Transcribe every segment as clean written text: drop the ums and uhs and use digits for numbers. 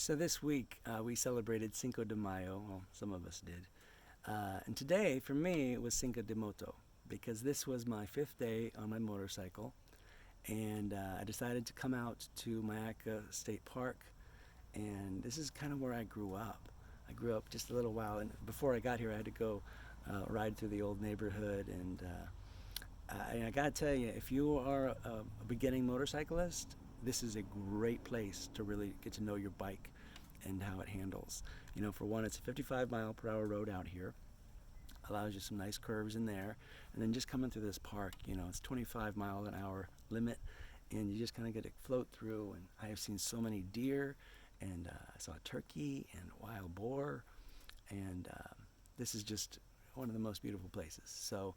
So this week we celebrated Cinco de Mayo. Well, some of us did. And today, for me, it was Cinco de Moto because this was my fifth day on my motorcycle. And I decided to come out to Myakka State Park. And this is kind of where I grew up. I grew up just a little while. And before I got here, I had to go ride through the old neighborhood. And I got to tell you, if you are a beginning motorcyclist, this is a great place to really get to know your bike and how it handles. You know, for one, it's a 55-mile-per-hour road out here. Allows you some nice curves in there. And then just coming through this park, you know, it's 25-mile-an-hour limit, and you just kind of get to float through. And I have seen so many deer, and I saw a turkey and a wild boar, and this is just one of the most beautiful places. So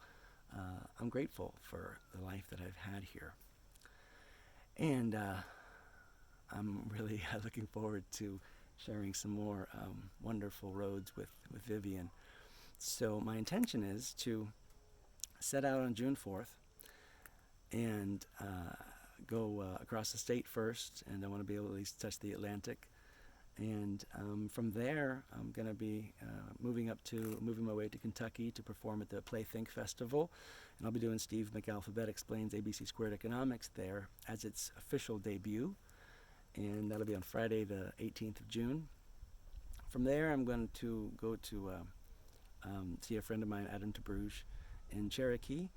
I'm grateful for the life that I've had here. And I'm really looking forward to sharing some more wonderful roads with Vivian. So my intention is to set out on June 4th and go across the state first, and I want to be able to at least touch the Atlantic. And from there, I'm going to be moving my way to Kentucky to perform at the Play Think Festival. And I'll be doing Steve McAlphabet Explains ABC Squared Economics there as its official debut. And that'll be on Friday, the 18th of June. From there, I'm going to go to see a friend of mine, Adam TeBruge, in Cherokee,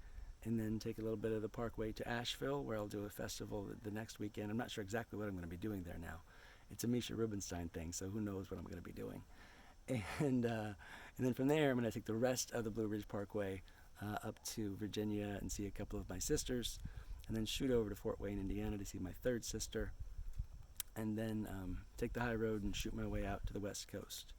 and then take a little bit of the Parkway to Asheville, where I'll do a festival the next weekend. I'm not sure exactly what I'm going to be doing there now. It's a Misha Rubinstein thing, so who knows what I'm going to be doing. And then from there, I'm going to take the rest of the Blue Ridge Parkway up to Virginia and see a couple of my sisters, and then shoot over to Fort Wayne, Indiana to see my third sister, and then take the high road and shoot my way out to the West Coast.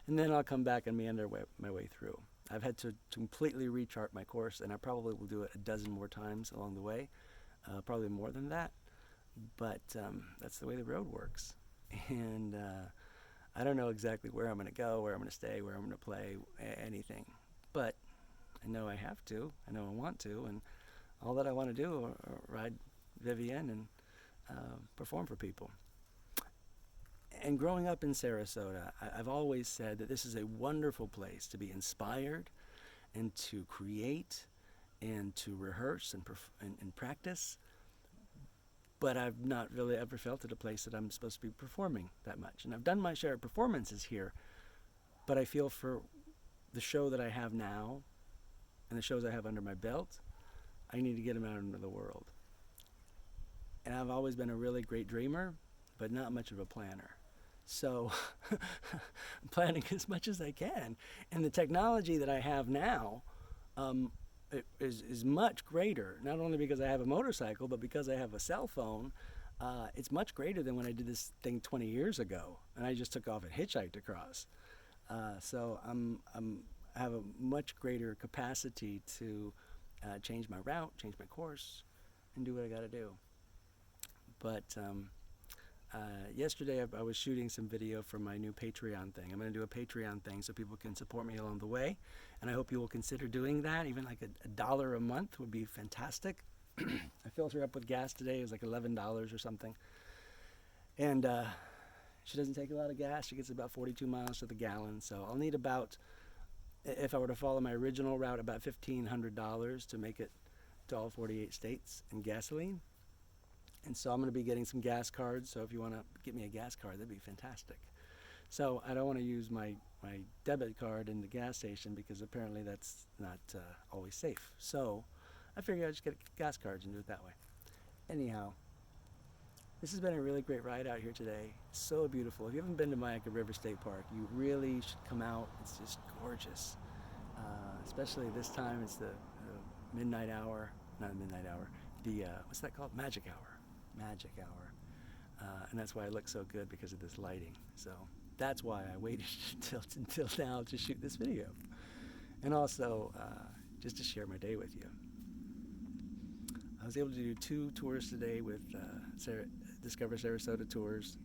And then I'll come back and meander my way through. I've had to completely rechart my course, and I probably will do it a dozen more times along the way, probably more than that, but that's the way the road works. And I don't know exactly where I'm going to go, where I'm going to stay, where I'm going to play, anything. But I know I have to. I know I want to. And all that I want to do are ride Vivian and perform for people. And growing up in Sarasota, I've always said that this is a wonderful place to be inspired and to create and to rehearse and practice. But I've not really ever felt at a place that I'm supposed to be performing that much. And I've done my share of performances here, but I feel for the show that I have now and the shows I have under my belt, I need to get them out into the world. And I've always been a really great dreamer, but not much of a planner. So I'm planning as much as I can. And the technology that I have now it is much greater, not only because I have a motorcycle, but because I have a cell phone. It's much greater than when I did this thing 20 years ago, and I just took off and hitchhiked across. So I have a much greater capacity to change my route, change my course, and do what I got to do. But yesterday I was shooting some video for my new Patreon thing. I'm going to do a Patreon thing so people can support me along the way, and I hope you will consider doing that. Even like a $1 a month would be fantastic. I filled her up with gas today. It was like $11 or something. And she doesn't take a lot of gas. She gets about 42 miles to the gallon. So I'll need about, if I were to follow my original route, about $1,500 to make it to all 48 states in gasoline. And so I'm going to be getting some gas cards. So if you want to get me a gas card, that'd be fantastic. So I don't want to use my debit card in the gas station because apparently that's not always safe. So I figured I'd just get gas cards and do it that way. Anyhow, this has been a really great ride out here today. So beautiful. If you haven't been to Myakka River State Park, you really should come out. It's just gorgeous. Especially this time, it's the midnight hour, not midnight hour, the, what's that called? Magic hour. Magic hour. And that's why I look so good, because of this lighting. So that's why I waited until now to shoot this video. And also, just to share my day with you. I was able to do 2 tours today with Discover Sarasota tours,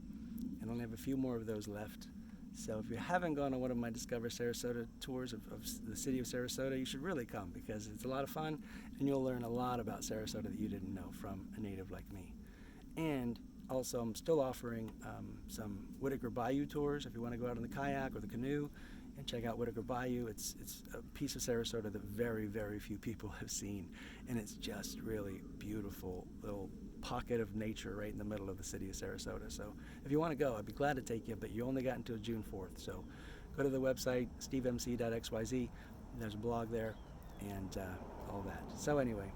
and only have a few more of those left. So if you haven't gone on one of my Discover Sarasota tours of the city of Sarasota, you should really come, because it's a lot of fun, and you'll learn a lot about Sarasota that you didn't know from a native like me. And Also, I'm still offering some Whitaker Bayou tours if you want to go out on the kayak or the canoe and check out Whitaker Bayou. It's a piece of Sarasota that very, very few people have seen, and it's just really beautiful little pocket of nature right in the middle of the city of Sarasota. So if you want to go, I'd be glad to take you, but you only got until June 4th. So go to the website, stevemc.xyz. There's a blog there and all that. So anyway,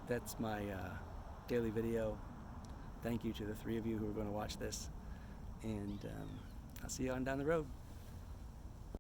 that's my daily video. Thank you to the 3 of you who are going to watch this, and I'll see you on down the road.